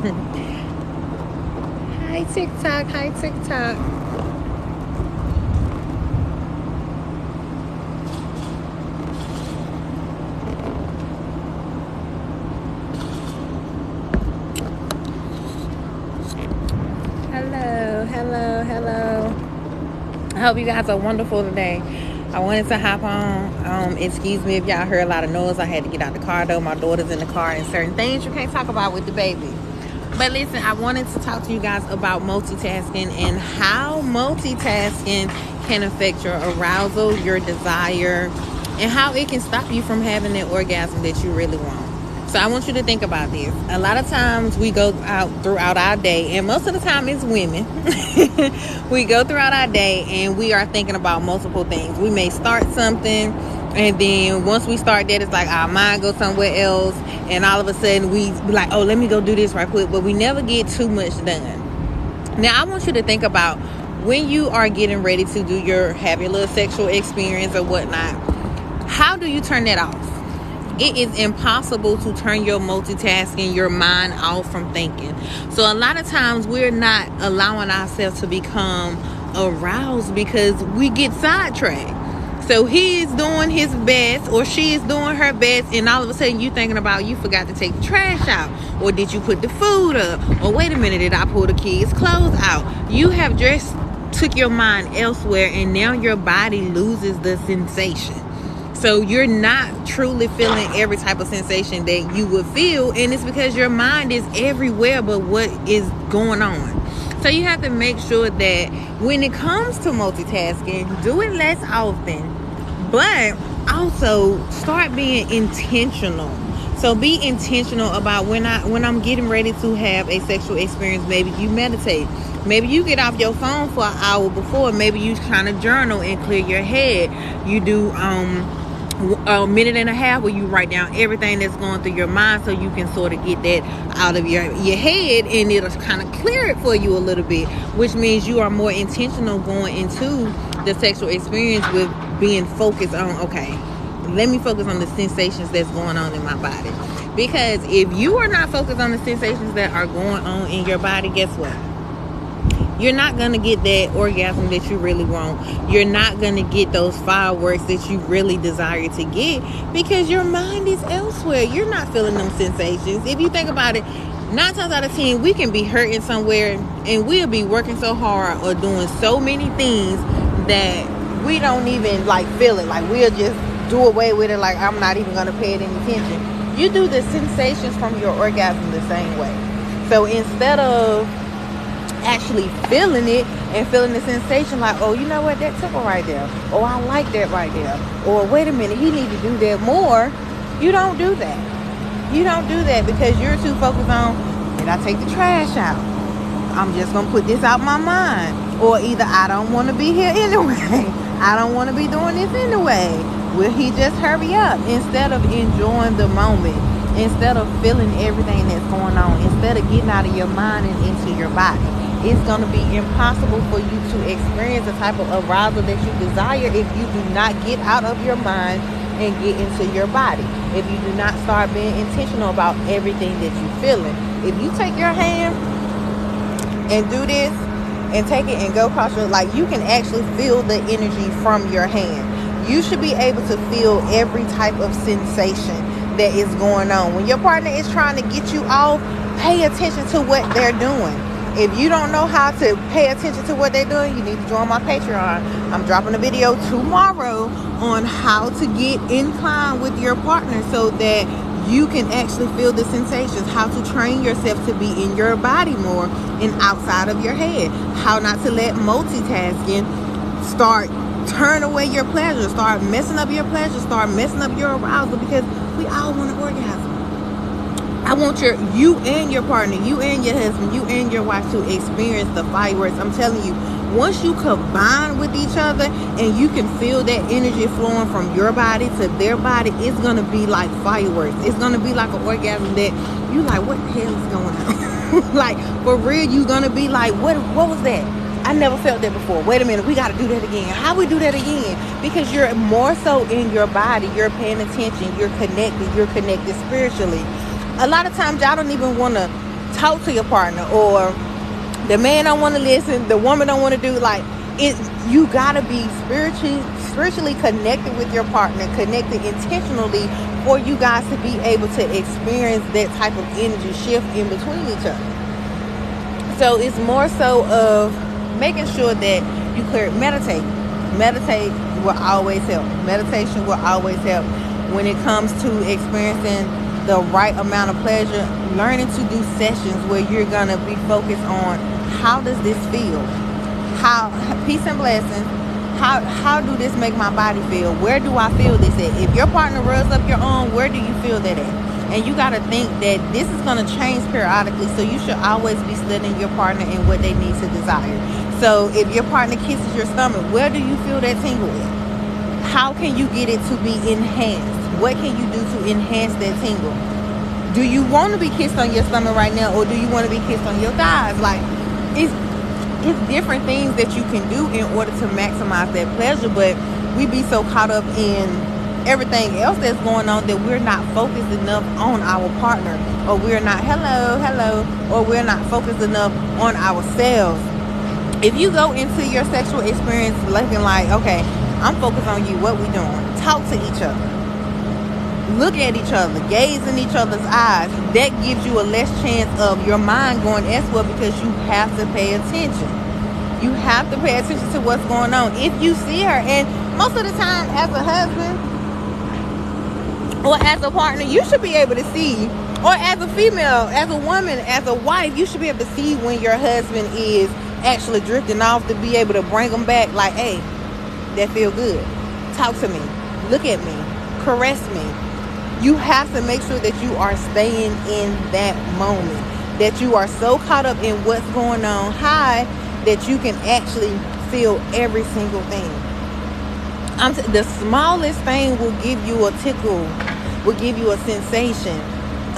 Hi TikTok, hi TikTok. Hello, hello, hello. I hope you guys are wonderful today. I wanted to hop on. Excuse me if y'all heard a lot of noise. I had to get out the car though. My daughter's in the car and certain things you can't talk about with the baby. But listen, I wanted to talk to you guys about multitasking and how multitasking can affect your arousal, your desire, and how it can stop you from having that orgasm that you really want. So I want you to think about this. A lot of times we go out throughout our day, and most of the time it's women. We go throughout our day and we are thinking about multiple things. We may start something, and then once we start that, it's like our mind goes somewhere else, and all of a sudden we be like, oh, let me go do this right quick, but we never get too much done. Now I want you to think about when you are getting ready to have your little sexual experience or whatnot, how do you turn that off? It is impossible to turn your multitasking, your mind off from thinking. So a lot of times we're not allowing ourselves to become aroused because we get sidetracked. So he is doing his best or she is doing her best, and all of a sudden you thinking about you forgot to take the trash out, or did you put the food up, or wait a minute, did I pull the kids' clothes out? You have just took your mind elsewhere, and now your body loses the sensation. So you're not truly feeling every type of sensation that you would feel, and it's because your mind is everywhere but what is going on. So you have to make sure that when it comes to multitasking, do it less often, but also start being intentional. So be intentional about when I'm getting ready to have a sexual experience. Maybe you meditate. Maybe you get off your phone for an hour before. Maybe you kind of journal and clear your head. You do a minute and a half where you write down everything that's going through your mind, so you can sort of get that out of your head, and it'll kind of clear it for you a little bit, which means you are more intentional going into the sexual experience with being focused on, okay, let me focus on the sensations that's going on in my body. Because if you are not focused on the sensations that are going on in your body, guess what? You're not going to get that orgasm that you really want. You're not going to get those fireworks that you really desire to get because your mind is elsewhere. You're not feeling them sensations. If you think about it, 9 times out of 10, we can be hurting somewhere and we'll be working so hard or doing so many things that we don't even like feel it. Like we'll just do away with it, like I'm not even going to pay it any attention. You do the sensations from your orgasm the same way. So instead of actually feeling it and feeling the sensation, like, oh, you know what, that tickle right there, oh, I like that right there, or wait a minute, he need to do that more. You don't do that because you're too focused on, did I take the trash out? I'm just gonna put this out my mind. Or either I don't want to be here anyway, I don't want to be doing this anyway, will he just hurry up? Instead of enjoying the moment, instead of feeling everything that's going on, instead of getting out of your mind and into your body, it's going to be impossible for you to experience the type of arousal that you desire if you do not get out of your mind and get into your body. If you do not start being intentional about everything that you're feeling. If you take your hand and do this and take it and go across your, like, you can actually feel the energy from your hand. You should be able to feel every type of sensation that is going on. When your partner is trying to get you off, pay attention to what they're doing. If you don't know how to pay attention to what they're doing, you need to join my Patreon. I'm dropping a video tomorrow on how to get inclined with your partner so that you can actually feel the sensations, how to train yourself to be in your body more and outside of your head, how not to let multitasking start turn away your pleasure, start messing up your pleasure, start messing up your arousal, because we all want to orgasm. I want you and your partner, you and your husband, you and your wife to experience the fireworks. I'm telling you, once you combine with each other and you can feel that energy flowing from your body to their body, it's going to be like fireworks. It's going to be like an orgasm that you like, what the hell is going on? Like, for real, you're going to be like, what was that? I never felt that before. Wait a minute, we got to do that again. How we do that again? Because you're more so in your body. You're paying attention. You're connected spiritually. A lot of times y'all don't even want to talk to your partner, or the man don't want to listen, the woman don't want to do, like, it. You gotta be spiritually connected with your partner, connected intentionally, for you guys to be able to experience that type of energy shift in between each other. So it's more so of making sure that you meditate will always help. Meditation will always help when it comes to experiencing the right amount of pleasure. Learning to do sessions where you're gonna be focused on, how does this feel, how, peace and blessings, how do this make my body feel, where do I feel this at? If your partner rubs up your arm, where do you feel that at? And you got to think that this is going to change periodically, so you should always be studying your partner and what they need to desire. So if your partner kisses your stomach, where do you feel that tingle at? How can you get it to be enhanced? What can you do to enhance that tingle? Do you want to be kissed on your stomach right now, or do you want to be kissed on your thighs? Like, it's different things that you can do in order to maximize that pleasure, but we be so caught up in everything else that's going on that we're not focused enough on our partner, or we're not or we're not focused enough on ourselves. If you go into your sexual experience looking like, okay, I'm focused on you, what we doing? Talk to each other. Look at each other, gaze in each other's eyes. That gives you a less chance of your mind going elsewhere, because you have to pay attention. You have to pay attention to what's going on. If you see her, and most of the time as a husband or as a partner, you should be able to see, or as a female, as a woman, as a wife, you should be able to see when your husband is actually drifting off, to be able to bring them back. Like, hey, that feel good. Talk to me. Look at me. Caress me. You have to make sure that you are staying in that moment, that you are so caught up in what's going on high that you can actually feel every single thing. The smallest thing will give you a tickle, will give you a sensation.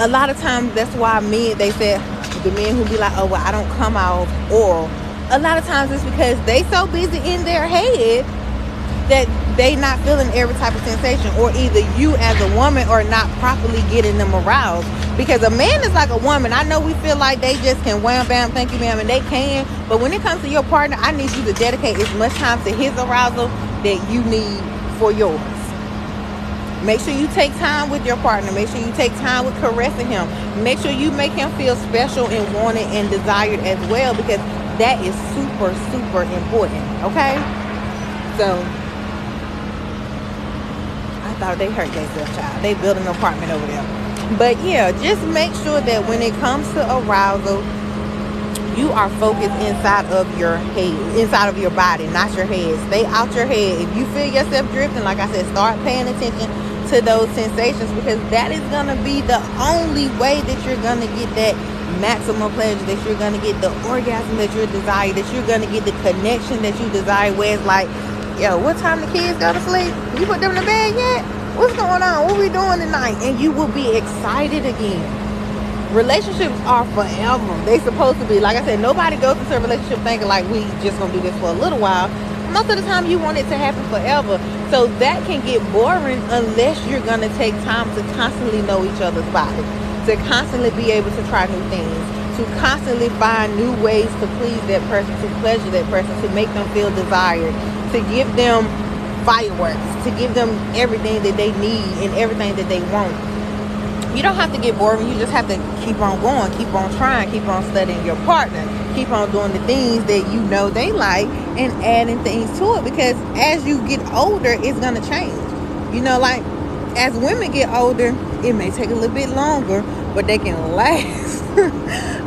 A lot of times, that's why they said, the men who be like, oh, well, I don't come off oral. A lot of times it's because they so busy in their head that they not feeling every type of sensation, or either you as a woman are not properly getting them aroused. Because a man is like a woman. I know we feel like they just can wham bam, thank you ma'am, and they can, but when it comes to your partner, I need you to dedicate as much time to his arousal that you need for yours. Make sure you take time with your partner. Make sure you take time with caressing him. Make sure you make him feel special and wanted and desired as well, because that is super, super important. Okay? So I thought they hurt themselves, child. They built an apartment over there. But yeah, just make sure that when it comes to arousal, you are focused inside of your head, inside of your body, not your head. Stay out your head. If you feel yourself drifting, like I said, start paying attention to those sensations, because that is going to be the only way that you're going to get that maximum pleasure, that you're going to get the orgasm that you desire, that you're going to get the connection that you desire, where it's like, yo, what time the kids go to sleep? You put them to bed yet? What's going on? What we doing tonight? And you will be excited again. Relationships are forever. They supposed to be. Like I said, nobody goes into a relationship thinking like, we just gonna do this for a little while. Most of the time you want it to happen forever. So that can get boring unless you're gonna take time to constantly know each other's body, to constantly be able to try new things, to constantly find new ways to please that person, to pleasure that person, to make them feel desired, to give them fireworks, to give them everything that they need and everything that they want. You don't have to get bored. You just have to keep on going, keep on trying, keep on studying your partner, keep on doing the things that you know they like, and adding things to it, because as you get older, it's going to change. You know, like as women get older, it may take a little bit longer, but they can last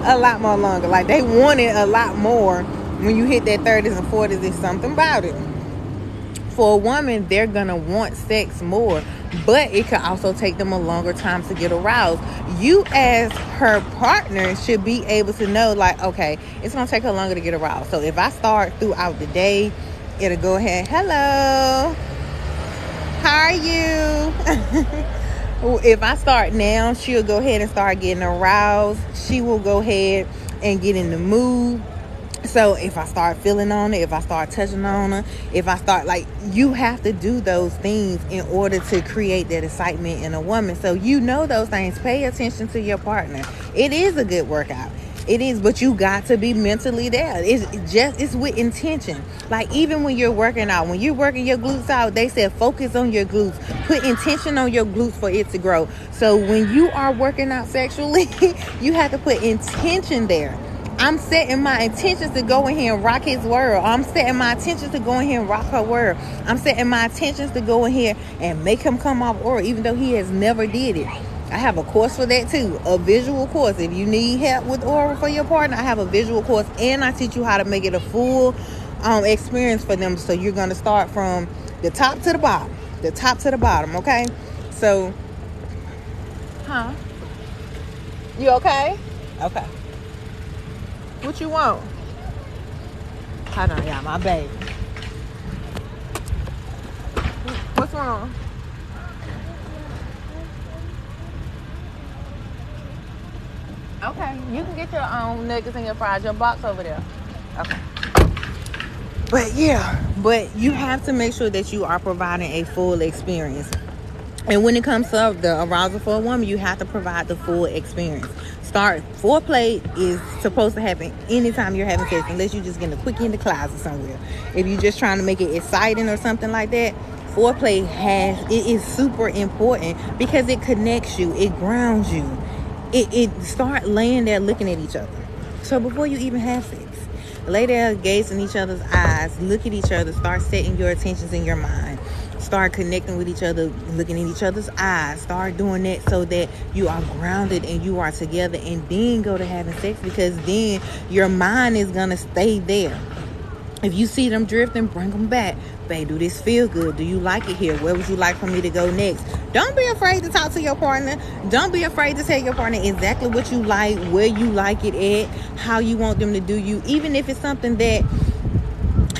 a lot more longer. Like they want it a lot more. When you hit that 30s and 40s, there's something about it. For a woman, they're going to want sex more, but it could also take them a longer time to get aroused. You as her partner should be able to know, like, okay, it's going to take her longer to get aroused. So if I start throughout the day, it'll go ahead, hello, how are you? If I start now, she'll go ahead and start getting aroused. She will go ahead and get in the mood. So if I start feeling on it, if I start touching on her, if I start, like, you have to do those things in order to create that excitement in a woman. So you know those things. Pay attention to your partner. It is a good workout. It is, but you got to be mentally there. It's with intention. Like, even when you're working out, when you're working your glutes out, they said focus on your glutes. Put intention on your glutes for it to grow. So when you are working out sexually, you have to put intention there. I'm setting my intentions to go in here and rock his world. I'm setting my intentions to go in here and rock her world. I'm setting my intentions to go in here and make him come off oral, even though he has never did it. I have a course for that too, a visual course. If you need help with oral for your partner, I have a visual course, and I teach you how to make it a full experience for them. So you're going to start from the top to the bottom, okay? So, you okay? Okay. What you want? Hold on, y'all, my baby. What's wrong? Okay, you can get your own nuggets and your fries. Your box over there. Okay. But yeah, you have to make sure that you are providing a full experience. And when it comes to the arousal for a woman, you have to provide the full experience. Foreplay is supposed to happen anytime you're having sex, unless you're just getting a quickie in the closet somewhere. If you're just trying to make it exciting or something like that, foreplay is super important because it connects you, it grounds you. It start laying there looking at each other. So before you even have sex, lay there, gaze in each other's eyes, look at each other, start setting your attentions in your mind. Start connecting with each other, looking in each other's eyes. Start doing that so that you are grounded and you are together, and then go to having sex, because then your mind is going to stay there. If you see them drifting, bring them back. Babe, do this feel good? Do you like it here? Where would you like for me to go next? Don't be afraid to talk to your partner. Don't be afraid to tell your partner exactly what you like, where you like it at, how you want them to do you. Even if it's something that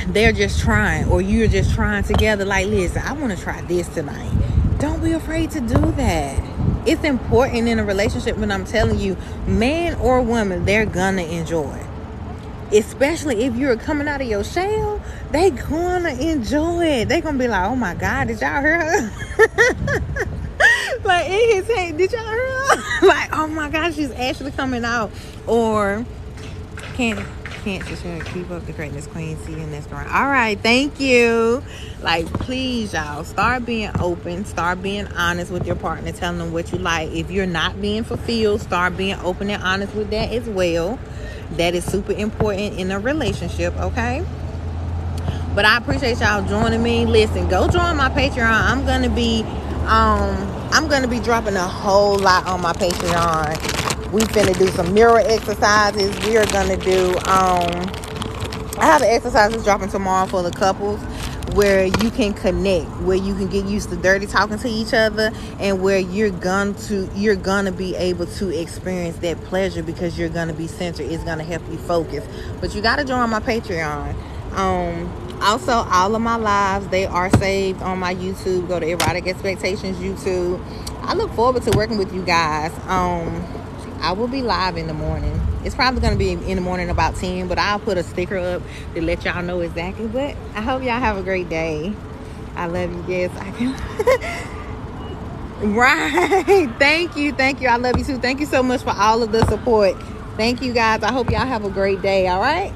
they're just trying, or you're just trying together, like, listen, I want to try this tonight. Don't be afraid to do that. It's important in a relationship. When I'm telling you, man or woman, they're gonna enjoy. Especially if you're coming out of your shell, they gonna enjoy it. They gonna be like, oh my God, did y'all hear her? Like, in his head, did y'all hear her? Like, oh my God, she's actually coming out. Or can't just keep up the greatness, Queen. See you next round. All right, thank you. Like, please, y'all, start being open, start being honest with your partner, telling them what you like. If you're not being fulfilled, start being open and honest with that as well. That is super important in a relationship, okay? But I appreciate y'all joining me. Listen, go join my Patreon. I'm gonna be dropping a whole lot on my Patreon. We finna do some mirror exercises. We are gonna do I have an exercise that's dropping tomorrow for the couples, where you can connect, where you can get used to dirty talking to each other, and where you're gonna be able to experience that pleasure, because you're gonna be centered. It's gonna help you focus. But you gotta join my Patreon. Also, all of my lives, they are saved on my YouTube. Go to Erotic Expectations YouTube. I look forward to working with you guys. I will be live in the morning. It's probably going to be in the morning about 10, but I'll put a sticker up to let y'all know exactly. But I hope y'all have a great day. I love you. Yes, I can. Right. Thank you. I love you too. Thank you so much for all of the support. Thank you, guys. I hope y'all have a great day. All right.